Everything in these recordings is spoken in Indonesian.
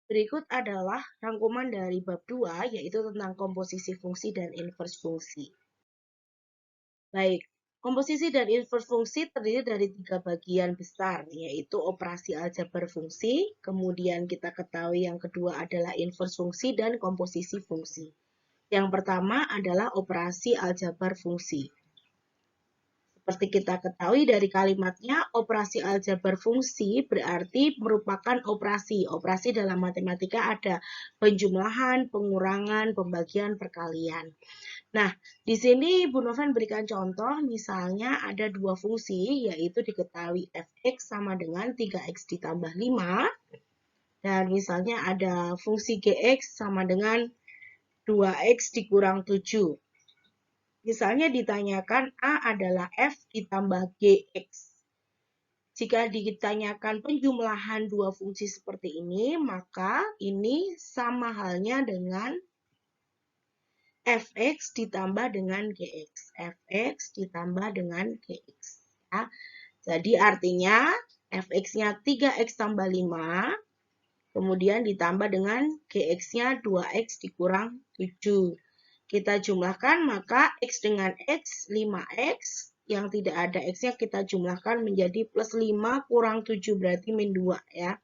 Berikut adalah rangkuman dari bab 2, yaitu tentang komposisi fungsi dan inverse fungsi. Baik, komposisi dan inverse fungsi terdiri dari 3 bagian besar, yaitu operasi aljabar fungsi, kemudian kita ketahui yang kedua adalah inverse fungsi dan komposisi fungsi. Yang pertama adalah operasi aljabar fungsi. Seperti kita ketahui dari kalimatnya, operasi aljabar fungsi berarti merupakan operasi. Operasi dalam matematika ada penjumlahan, pengurangan, pembagian, perkalian. Nah, di sini Bu Noven berikan contoh, misalnya ada dua fungsi, yaitu diketahui fx sama dengan 3x ditambah 5, dan misalnya ada fungsi gx sama dengan 2x dikurang 7. Misalnya ditanyakan A adalah F ditambah GX. Jika ditanyakan penjumlahan dua fungsi seperti ini, maka ini sama halnya dengan Fx ditambah dengan Gx. Fx ditambah dengan Gx. Ya. Jadi artinya Fx-nya 3x tambah 5, kemudian ditambah dengan Gx-nya 2x dikurang 7. Kita jumlahkan, maka X dengan X, 5X. Yang tidak ada X-nya kita jumlahkan menjadi plus 5 kurang 7, berarti min 2 ya.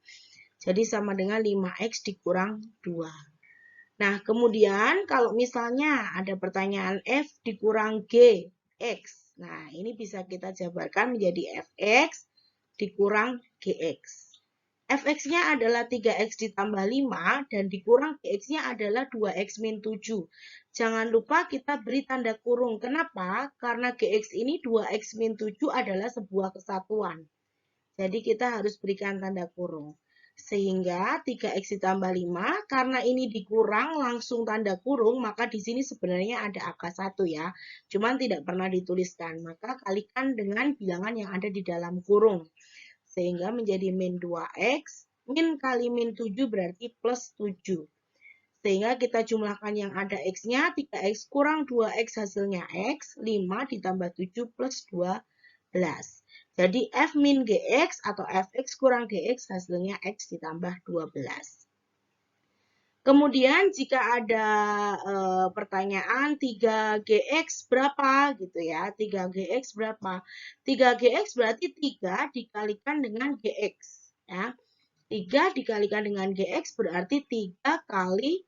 Jadi sama dengan 5X dikurang 2. Nah, kemudian kalau misalnya ada pertanyaan F dikurang G, X. Nah, ini bisa kita jabarkan menjadi Fx dikurang Gx. Fx-nya adalah 3x ditambah 5 dan dikurang Gx-nya adalah 2x min 7. Jangan lupa kita beri tanda kurung. Kenapa? Karena Gx ini 2x min 7 adalah sebuah kesatuan. Jadi kita harus berikan tanda kurung. Sehingga 3x ditambah 5, karena ini dikurang langsung tanda kurung, maka di sini sebenarnya ada angka 1 ya. Cuman tidak pernah dituliskan. Maka kalikan dengan bilangan yang ada di dalam kurung. Sehingga menjadi min 2x, min kali min 7 berarti plus 7. Sehingga kita jumlahkan yang ada x-nya, 3x kurang 2x hasilnya x, 5 ditambah 7 plus 12. Jadi f min gx atau fx kurang gx hasilnya x ditambah 12. Kemudian jika ada pertanyaan 3gx berapa gitu ya, 3gx berapa? 3gx berarti 3 dikalikan dengan gx ya. 3 dikalikan dengan gx berarti 3 kali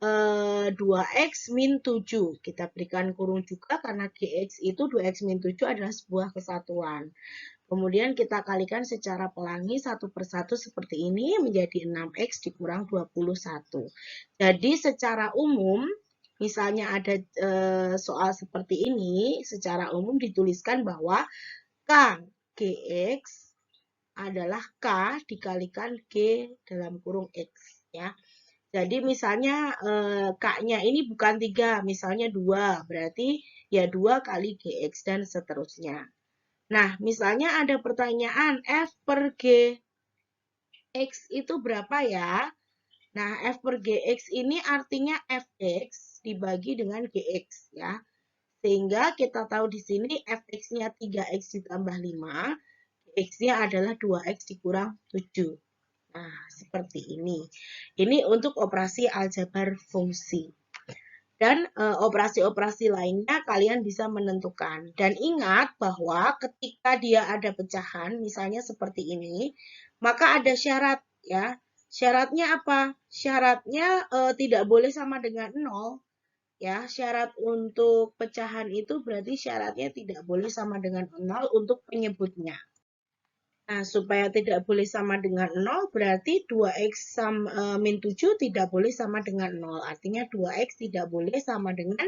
2x min 7. Kita berikan kurung juga karena gx itu 2x min 7 adalah sebuah kesatuan. Kemudian kita kalikan secara pelangi satu per satu seperti ini menjadi 6x dikurang 21. Jadi secara umum, misalnya ada soal seperti ini, secara umum dituliskan bahwa K Gx adalah K dikalikan G dalam kurung X. Ya. Jadi misalnya K-nya ini bukan 3, misalnya 2, berarti ya 2 kali Gx dan seterusnya. Nah, misalnya ada pertanyaan F per Gx itu berapa ya? Nah, F per Gx ini artinya Fx dibagi dengan Gx ya. Sehingga kita tahu di sini Fx-nya 3x ditambah 5, Gx-nya adalah 2x dikurang 7. Nah, seperti ini. Ini untuk operasi aljabar fungsi. Dan operasi-operasi lainnya kalian bisa menentukan. Dan ingat bahwa ketika dia ada pecahan, misalnya seperti ini, maka ada syarat ya. Syaratnya apa? Syaratnya tidak boleh sama dengan 0. Ya, syarat untuk pecahan itu berarti syaratnya tidak boleh sama dengan 0 untuk penyebutnya. Nah, supaya tidak boleh sama dengan 0, berarti 2x min 7 tidak boleh sama dengan 0. Artinya 2x tidak boleh sama dengan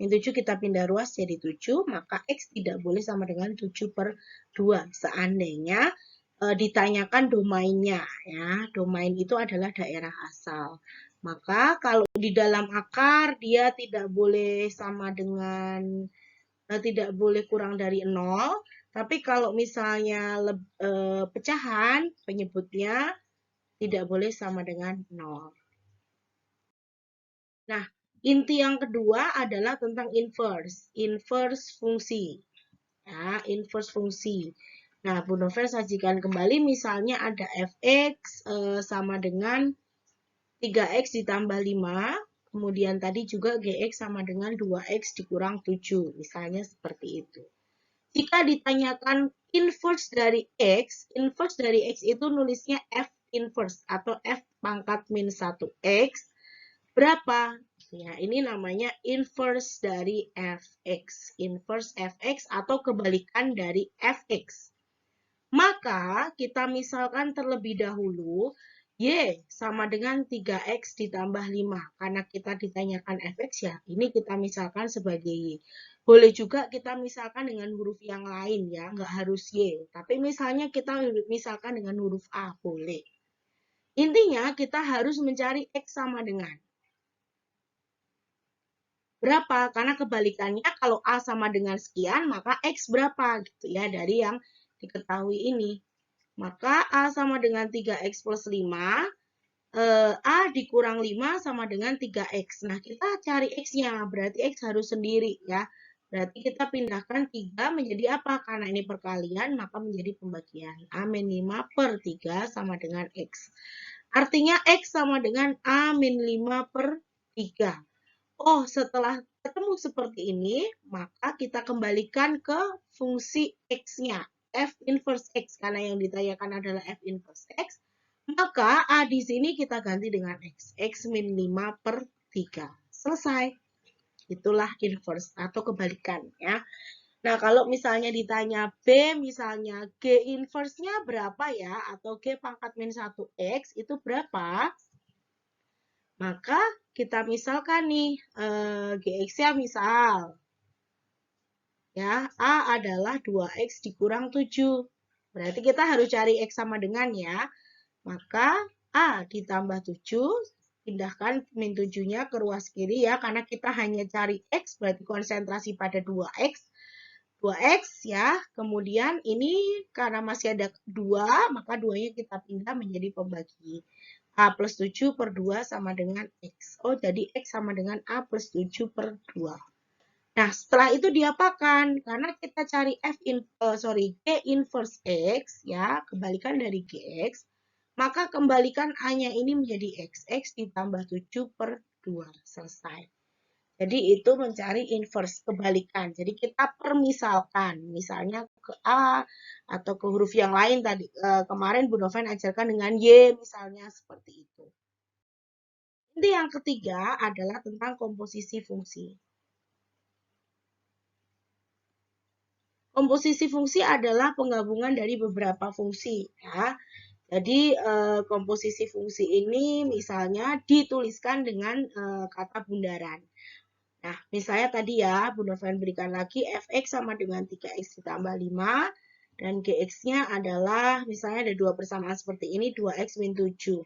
min 7, kita pindah ruas jadi 7, maka x tidak boleh sama dengan 7 per 2. Seandainya ditanyakan domainnya, ya, domain itu adalah daerah asal. Maka kalau di dalam akar dia tidak boleh sama dengan, tidak boleh kurang dari 0, tapi kalau misalnya pecahan, penyebutnya tidak boleh sama dengan 0. Nah, inti yang kedua adalah tentang inverse. Inverse fungsi. Ya, inverse fungsi. Nah, Bu Novel sajikan kembali misalnya ada fx sama dengan 3x ditambah 5, kemudian tadi juga gx sama dengan 2x dikurang 7, misalnya seperti itu. Jika ditanyakan inverse dari x itu nulisnya f inverse atau f pangkat min 1x, berapa? Ya, ini namanya inverse dari fx. Inverse fx atau kebalikan dari fx. Maka kita misalkan terlebih dahulu, y sama dengan 3x ditambah 5. Karena kita ditanyakan fx ya, ini kita misalkan sebagai y. Boleh juga kita misalkan dengan huruf yang lain ya, nggak harus y. Tapi misalnya kita misalkan dengan huruf a, boleh. Intinya kita harus mencari x sama dengan berapa? Karena kebalikannya kalau A sama dengan sekian, maka X berapa? Gitu ya, dari yang diketahui ini. Maka A sama dengan 3X plus 5, A dikurang 5 sama dengan 3X. Nah, kita cari X-nya, berarti X harus sendiri ya. Berarti kita pindahkan 3 menjadi apa? Karena ini perkalian, maka menjadi pembagian. A-5 per 3 sama dengan X. Artinya X sama dengan A-5 per 3. Oh, setelah ketemu seperti ini, maka kita kembalikan ke fungsi X-nya, F inverse X, karena yang ditanyakan adalah F inverse X, maka A di sini kita ganti dengan X, X min 5 per 3. Selesai. Itulah inverse atau kebalikan ya. Nah, kalau misalnya ditanya B, misalnya G inverse-nya berapa ya, atau G pangkat min 1X, itu berapa? Maka kita misalkan nih, Gx-nya misal, ya, A adalah 2X dikurang 7. Berarti kita harus cari X sama dengan ya. Maka A ditambah 7, pindahkan min 7-nya ke ruas kiri ya, karena kita hanya cari X, berarti konsentrasi pada 2X. 2X ya, kemudian ini karena masih ada 2, maka 2-nya kita pindah menjadi pembagi. A plus 7 per 2 sama dengan X. Oh, jadi X sama dengan A plus 7 per 2. Nah, setelah itu diapakan? Karena kita cari G inverse X, ya, kebalikan dari Gx, maka kembalikan A-nya ini menjadi X. X ditambah 7 per 2. Selesai. Jadi itu mencari inverse, kebalikan. Jadi kita permisalkan, misalnya ke A atau ke huruf yang lain tadi. Kemarin Bu Noven ajarkan dengan Y misalnya seperti itu. Nanti yang ketiga adalah tentang komposisi fungsi. Komposisi fungsi adalah penggabungan dari beberapa fungsi. Ya. Jadi komposisi fungsi ini misalnya dituliskan dengan kata bundaran. Nah, misalnya tadi ya, Bu Noven berikan lagi fx sama dengan 3x ditambah 5, dan gx-nya adalah, misalnya ada dua persamaan seperti ini, 2x min 7.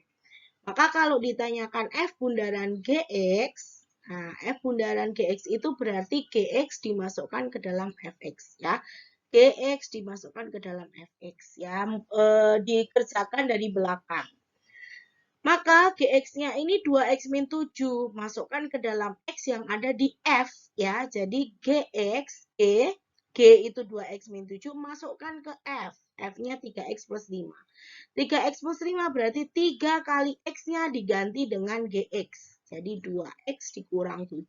Maka kalau ditanyakan f bundaran gx, nah, f bundaran gx itu berarti gx dimasukkan ke dalam fx, ya. Gx dimasukkan ke dalam fx, ya, dikerjakan dari belakang. Maka Gx-nya ini 2X min 7. Masukkan ke dalam X yang ada di F. Ya, jadi Gx, G itu 2X min 7. Masukkan ke F. F-nya 3X plus 5. 3X plus 5 berarti 3 kali X-nya diganti dengan Gx. Jadi 2X dikurang 7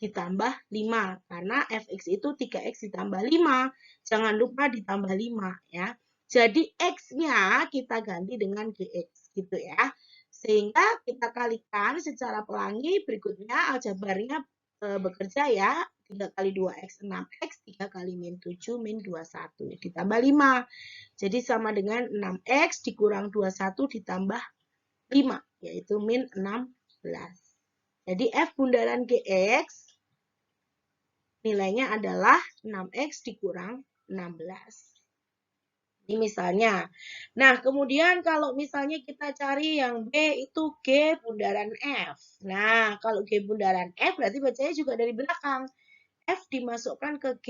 ditambah 5. Karena Fx itu 3X ditambah 5. Jangan lupa ditambah 5 ya. Jadi X-nya kita ganti dengan Gx gitu ya. Sehingga kita kalikan secara pelangi, berikutnya aljabarnya bekerja ya. 3 kali 2x 6x, 3 kali min 7 min 21 ditambah 5. Jadi sama dengan 6x dikurang 21 ditambah 5, yaitu min 16. Jadi F bundaran Gx nilainya adalah 6x dikurang 16. Ini misalnya. Nah, kemudian kalau misalnya kita cari yang B itu G bundaran F. Nah, kalau G bundaran F berarti bacanya juga dari belakang. F dimasukkan ke G.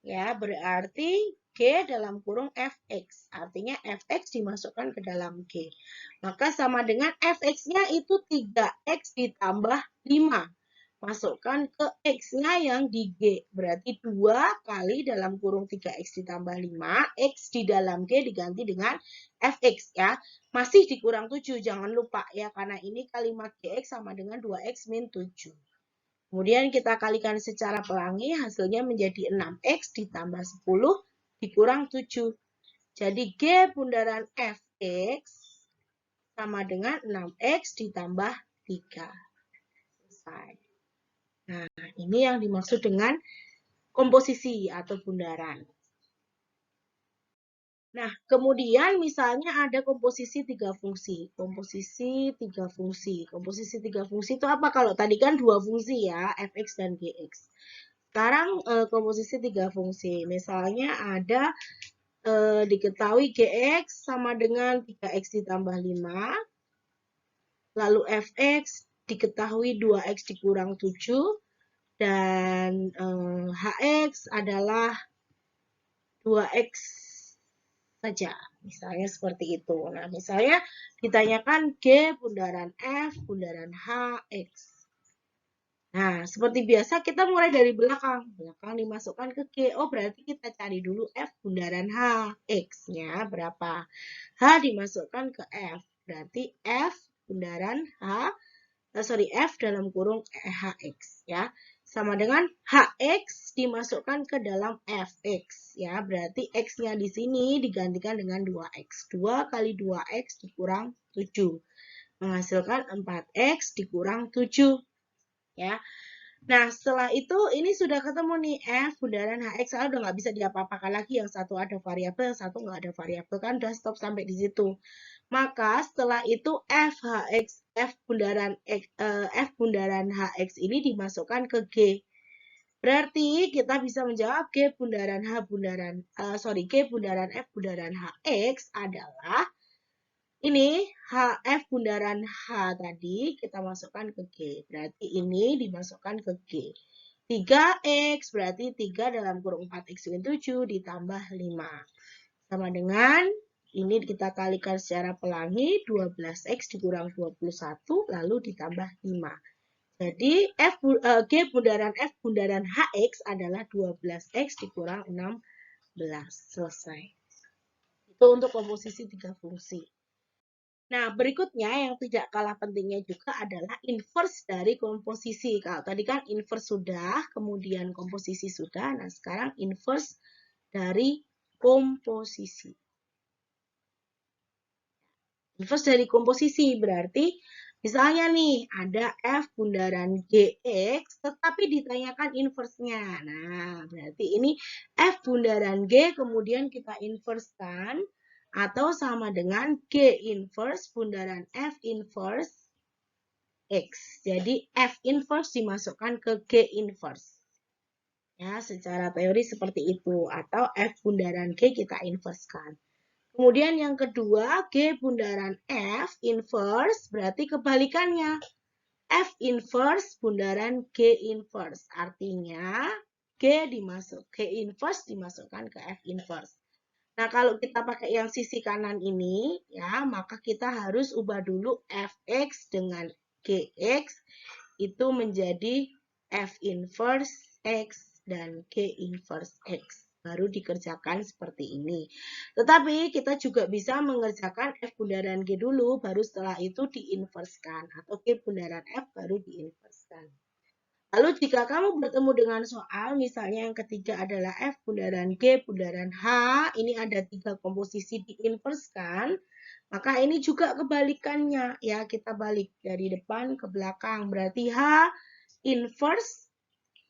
Ya, berarti G dalam kurung Fx. Artinya Fx dimasukkan ke dalam G. Maka sama dengan Fx-nya itu 3x ditambah 5. masukkan ke X-nya yang di G. Berarti 2 kali dalam kurung 3X ditambah 5, X di dalam G diganti dengan Fx ya. Masih dikurang 7, jangan lupa ya, karena ini kalimat Gx sama dengan 2X min 7. Kemudian kita kalikan secara pelangi, hasilnya menjadi 6X ditambah 10 dikurang 7. Jadi G bundaran Fx sama dengan 6X ditambah 3. Selesai. Nah, ini yang dimaksud dengan komposisi atau bundaran. Nah, kemudian misalnya ada komposisi 3 fungsi. Komposisi 3 fungsi. Komposisi 3 fungsi itu apa? Kalau tadi kan 2 fungsi ya, fx dan gx. Sekarang komposisi 3 fungsi. Misalnya ada diketahui gx sama dengan 3x ditambah 5. Lalu fx diketahui 2x dikurang 7. Dan hx adalah 2x saja. Misalnya seperti itu. Nah, misalnya ditanyakan G bundaran F bundaran HX. Nah, seperti biasa kita mulai dari belakang. Belakang dimasukkan ke G. Oh, berarti kita cari dulu F bundaran H. X-nya berapa? H dimasukkan ke F. Berarti F bundaran F dalam kurung HX ya. Sama dengan HX dimasukkan ke dalam Fx ya. Berarti X-nya di sini digantikan dengan 2X. 2 kali 2X dikurang 7. Menghasilkan 4X dikurang 7 ya. Nah, setelah itu ini sudah ketemu nih F bundaran HX. Udah nggak bisa diapa-apakan lagi. Yang satu ada variabel, yang satu nggak ada variabel. Kan udah stop sampai di situ. Maka setelah itu F bundaran HX ini dimasukkan ke G. Berarti kita bisa menjawab G bundaran F bundaran HX adalah ini F bundaran H tadi kita masukkan ke G. Berarti ini dimasukkan ke G. 3X berarti 3 dalam kurung 4X min 7 ditambah 5. Sama dengan ini kita kalikan secara pelangi, 12X dikurang 21, lalu ditambah 5. Jadi G bundaran F bundaran HX adalah 12X dikurang 16. Selesai. Itu untuk komposisi 3 fungsi. Nah, berikutnya yang tidak kalah pentingnya juga adalah inverse dari komposisi. Kalau tadi kan inverse sudah, kemudian komposisi sudah. Nah, sekarang inverse dari komposisi. Inverse dari komposisi berarti misalnya nih ada F bundaran GX tetapi ditanyakan inverse-nya. Nah, berarti ini F bundaran G kemudian kita inverse-kan atau sama dengan G inverse bundaran F inverse X. Jadi F inverse dimasukkan ke G inverse. Ya, secara teori seperti itu atau F bundaran G kita inverse-kan. Kemudian yang kedua, G bundaran F inverse berarti kebalikannya. F inverse bundaran G inverse. Artinya G inverse dimasukkan ke F inverse. Nah, kalau kita pakai yang sisi kanan ini, ya, maka kita harus ubah dulu Fx dengan Gx itu menjadi F inverse X dan G inverse X. Baru dikerjakan seperti ini. Tetapi kita juga bisa mengerjakan F bundaran G dulu, baru setelah itu diinverskan. Atau G bundaran F baru diinverskan. Lalu jika kamu bertemu dengan soal, misalnya yang ketiga adalah F bundaran G bundaran H, ini ada 3 komposisi diinverskan, maka ini juga kebalikannya. Ya, kita balik dari depan ke belakang. Berarti H inverse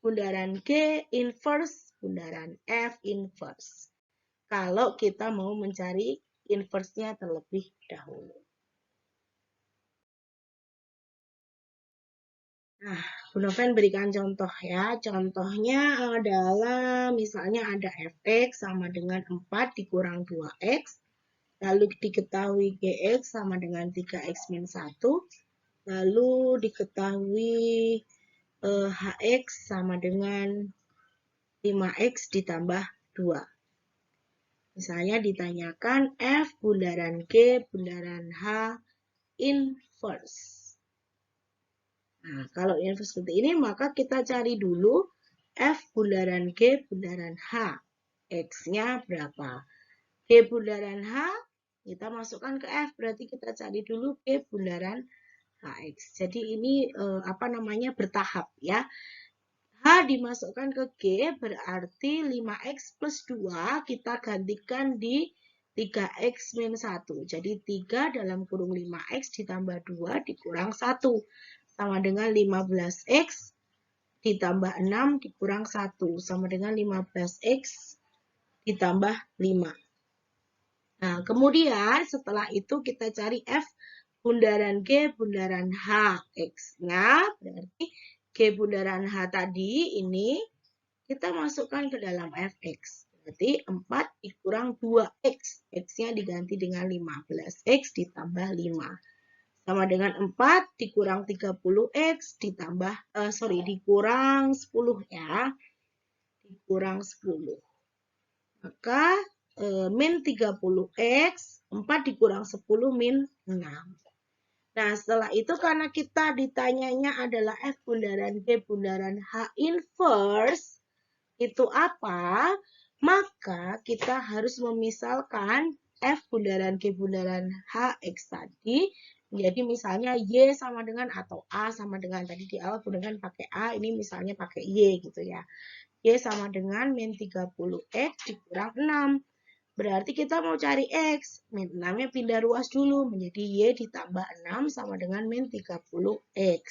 bundaran G inverse bundaran F inverse. Kalau kita mau mencari inverse-nya terlebih dahulu. Nah, Bu Noven berikan contoh ya. Contohnya adalah misalnya ada Fx sama dengan 4 dikurang 2x. Lalu diketahui Gx sama dengan 3x min 1. Lalu diketahui Hx sama dengan 5x ditambah 2. Misalnya ditanyakan F bundaran G bundaran H inverse. Nah, kalau inverse seperti ini, maka kita cari dulu F bundaran G bundaran H. X-nya berapa? G bundaran H, kita masukkan ke F, berarti kita cari dulu G bundaran HX. Jadi ini apa namanya bertahap ya. H dimasukkan ke G berarti 5X plus 2 kita gantikan di 3X min 1. Jadi 3 dalam kurung 5X ditambah 2 dikurang 1. Sama dengan 15X ditambah 6 dikurang 1. Sama dengan 15X ditambah 5. Nah, kemudian setelah itu kita cari F bundaran G bundaran H. X-nya berarti G bundaran H tadi ini kita masukkan ke dalam Fx. Berarti 4 dikurang 2x. X-nya diganti dengan 15x ditambah 5. Sama dengan 4 dikurang 30x ditambah, dikurang 10 ya. Dikurang 10. Maka min 30x, 4 dikurang 10 min 6. Nah, setelah itu karena kita ditanyanya adalah F bundaran G bundaran H inverse, itu apa? Maka kita harus memisalkan F bundaran G bundaran H X tadi menjadi misalnya Y sama dengan atau A sama dengan tadi di awal bundaran pakai A, ini misalnya pakai Y gitu ya. Y sama dengan min 30X dikurang 6. Berarti kita mau cari X. Min 6-nya pindah ruas dulu menjadi Y ditambah 6 sama dengan min 30X.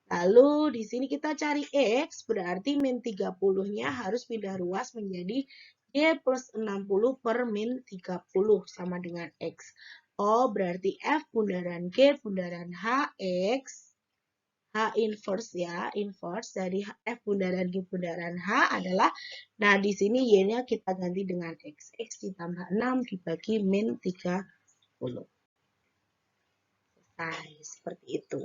Lalu di sini kita cari X, berarti min 30-nya harus pindah ruas menjadi Y plus 60 per min 30 sama dengan X. Oh, berarti F bundaran G bundaran H X, H inverse ya, inverse dari F bundaran G bundaran H adalah, nah di sini Y-nya kita ganti dengan X. X ditambah 6 dibagi min 30. Selesai, seperti itu.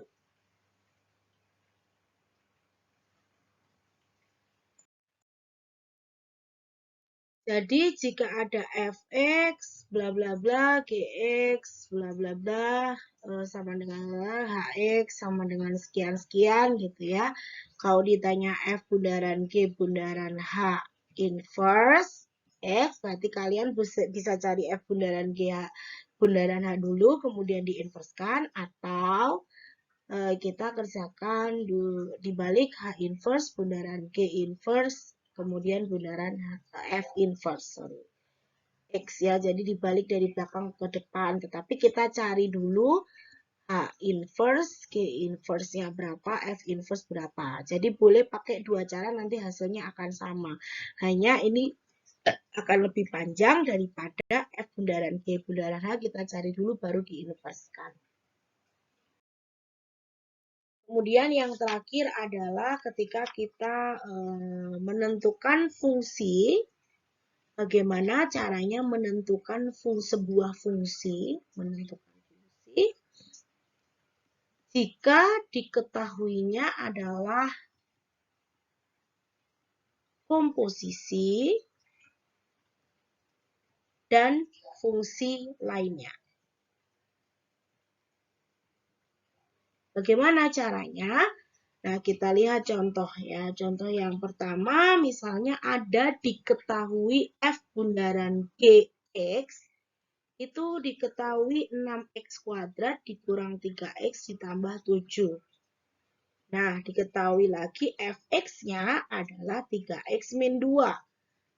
Jadi jika ada fx bla bla bla, gx bla bla bla sama dengan hx sama dengan sekian-sekian gitu ya. Kalau ditanya f bundaran g bundaran h inverse x, berarti kalian bisa cari f bundaran g bundaran h dulu kemudian diinverskan, atau kita kerjakan dibalik h inverse bundaran g inverse kemudian bundaran F inverse, X ya, jadi dibalik dari belakang ke depan, tetapi kita cari dulu H inverse, G inverse-nya berapa, F inverse berapa. Jadi boleh pakai dua cara, nanti hasilnya akan sama. Hanya ini akan lebih panjang daripada F bundaran G bundaran H, kita cari dulu baru diinverskan. Kemudian yang terakhir adalah ketika kita menentukan fungsi, bagaimana caranya menentukan sebuah fungsi, jika diketahuinya adalah komposisi dan fungsi lainnya. Bagaimana caranya? Nah, kita lihat contoh ya. Contoh yang pertama, misalnya ada diketahui F bundaran GX, itu diketahui 6X kuadrat dikurang 3X ditambah 7. Nah, diketahui lagi Fx-nya adalah 3X min 2.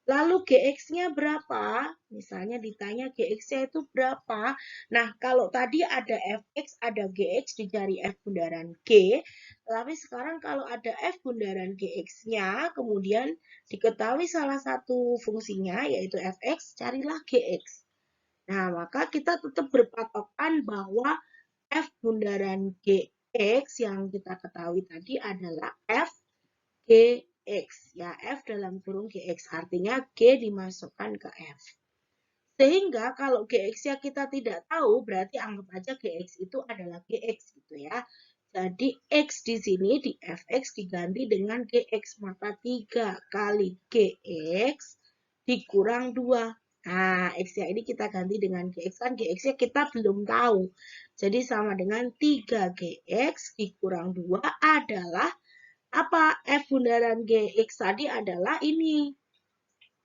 Lalu Gx-nya berapa? Misalnya ditanya Gx-nya itu berapa? Nah, kalau tadi ada Fx, ada Gx, dicari F bundaran G. Tapi sekarang kalau ada F bundaran Gx-nya, kemudian diketahui salah satu fungsinya, yaitu Fx, carilah Gx. Nah, maka kita tetap berpatokan bahwa F bundaran Gx yang kita ketahui tadi adalah F Gx, ya, F dalam kurung Gx, artinya G dimasukkan ke F. Sehingga kalau Gx-nya kita tidak tahu, berarti anggap aja Gx itu adalah Gx gitu ya. Jadi X di sini di Fx diganti dengan Gx, maka 3 kali Gx dikurang 2. Nah, X-nya ini kita ganti dengan GX. Kan GX-nya kita belum tahu. Jadi sama dengan 3GX dikurang 2 adalah apa? F bundaran GX tadi adalah ini.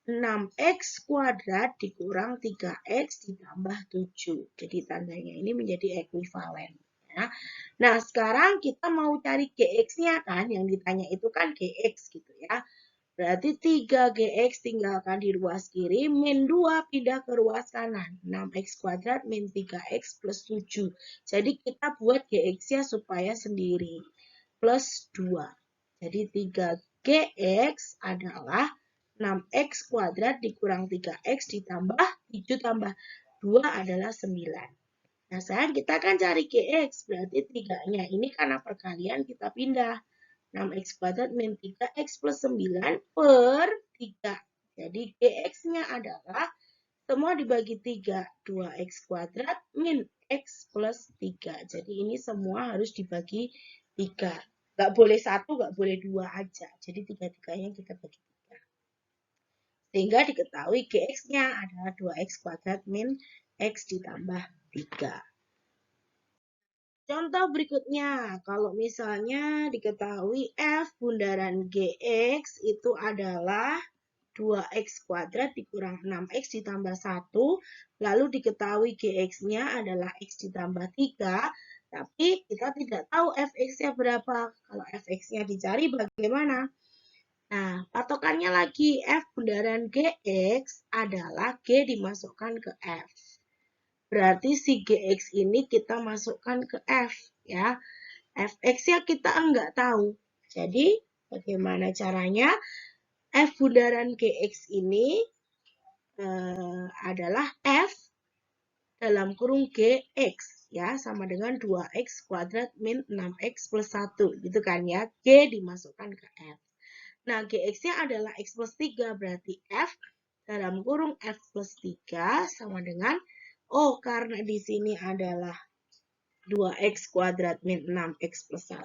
6X kuadrat dikurang 3X ditambah 7. Jadi tandanya ini menjadi ekuivalen. Ya. Nah, sekarang kita mau cari GX-nya kan. Yang ditanya itu kan GX gitu ya. Berarti 3GX tinggalkan di ruas kiri, min 2 pindah ke ruas kanan. 6X kuadrat min 3X plus 7. Jadi kita buat GX-nya supaya sendiri. Plus 2. Jadi 3GX adalah 6X kuadrat dikurang 3X ditambah 7 tambah 2 adalah 9. Nah, sekarang kita akan cari GX. Berarti 3-nya ini karena perkalian kita pindah. 6X kuadrat min 3X plus 9 per 3. Jadi GX-nya adalah semua dibagi 3. 2X kuadrat min X plus 3. Jadi ini semua harus dibagi 3. Nggak boleh 1, nggak boleh 2 aja. Jadi 3-3-nya kita bagi 3. Sehingga diketahui GX-nya adalah 2X kuadrat min X ditambah 3. Contoh berikutnya, kalau misalnya diketahui F bundaran GX itu adalah 2X kuadrat dikurang 6X ditambah 1, lalu diketahui GX-nya adalah X ditambah 3, tapi kita tidak tahu Fx-nya berapa. Kalau Fx-nya dicari bagaimana? Nah, patokannya lagi F bundaran GX adalah G dimasukkan ke F. Berarti si GX ini kita masukkan ke F, ya. Fx-nya kita enggak tahu. Jadi, bagaimana caranya? F bundaran GX ini adalah F dalam kurung GX, ya, sama dengan 2X kuadrat min 6X plus 1, gitu kan ya. G dimasukkan ke F. Nah, GX-nya adalah X plus 3, berarti F dalam kurung F plus 3 sama dengan, karena di sini adalah 2X kuadrat min 6X plus 1,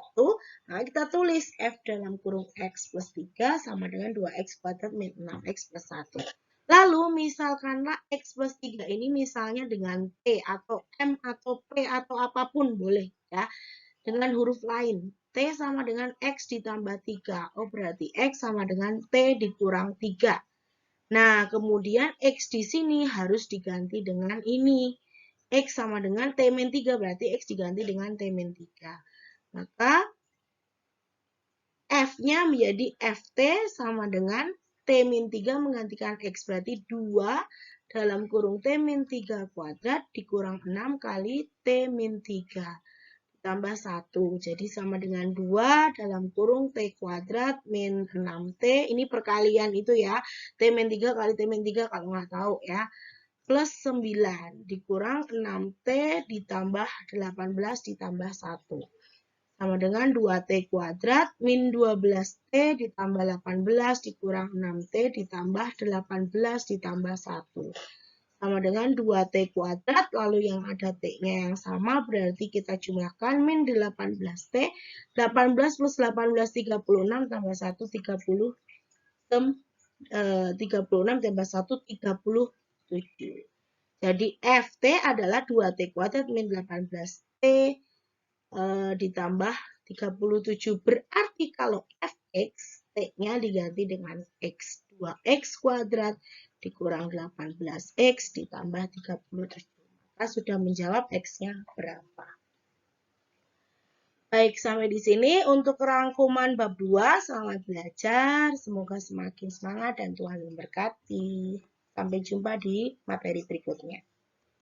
nah kita tulis F dalam kurung X plus 3 sama dengan 2X kuadrat min 6X plus 1. Lalu, misalkanlah X plus 3 ini misalnya dengan T atau M atau P atau apapun boleh, ya. Dengan huruf lain. T sama dengan X ditambah 3. Berarti X sama dengan T dikurang 3. Nah, kemudian X di sini harus diganti dengan ini. X sama dengan T-3, berarti X diganti dengan T-3. Maka F-nya menjadi FT sama dengan T-3 menggantikan X, berarti 2 dalam kurung T-3 kuadrat dikurang 6 kali T-3 tambah 1. Jadi sama dengan 2 dalam kurung T kuadrat min 6T. Ini perkalian itu ya. T-3 kali T-3 kalau nggak tahu ya. Plus 9 dikurang 6T ditambah 18 ditambah 1. Sama dengan 2T kuadrat min 12T ditambah 18 dikurang 6T ditambah 18 ditambah 1. Sama dengan 2T kuadrat, lalu yang ada T-nya yang sama, berarti kita jumlahkan min 18T, 18 plus 18, 36, tambah 1, 36, tambah 1, 37. Jadi FT adalah 2T kuadrat min 18T ditambah 37. Berarti kalau Fx, T-nya diganti dengan X. 2X kuadrat dikurang 18X ditambah 37. Maka sudah menjawab X-nya berapa. Baik, sampai di sini untuk rangkuman bab 2. Selamat belajar. Semoga semakin semangat dan Tuhan memberkati. Sampai jumpa di materi berikutnya.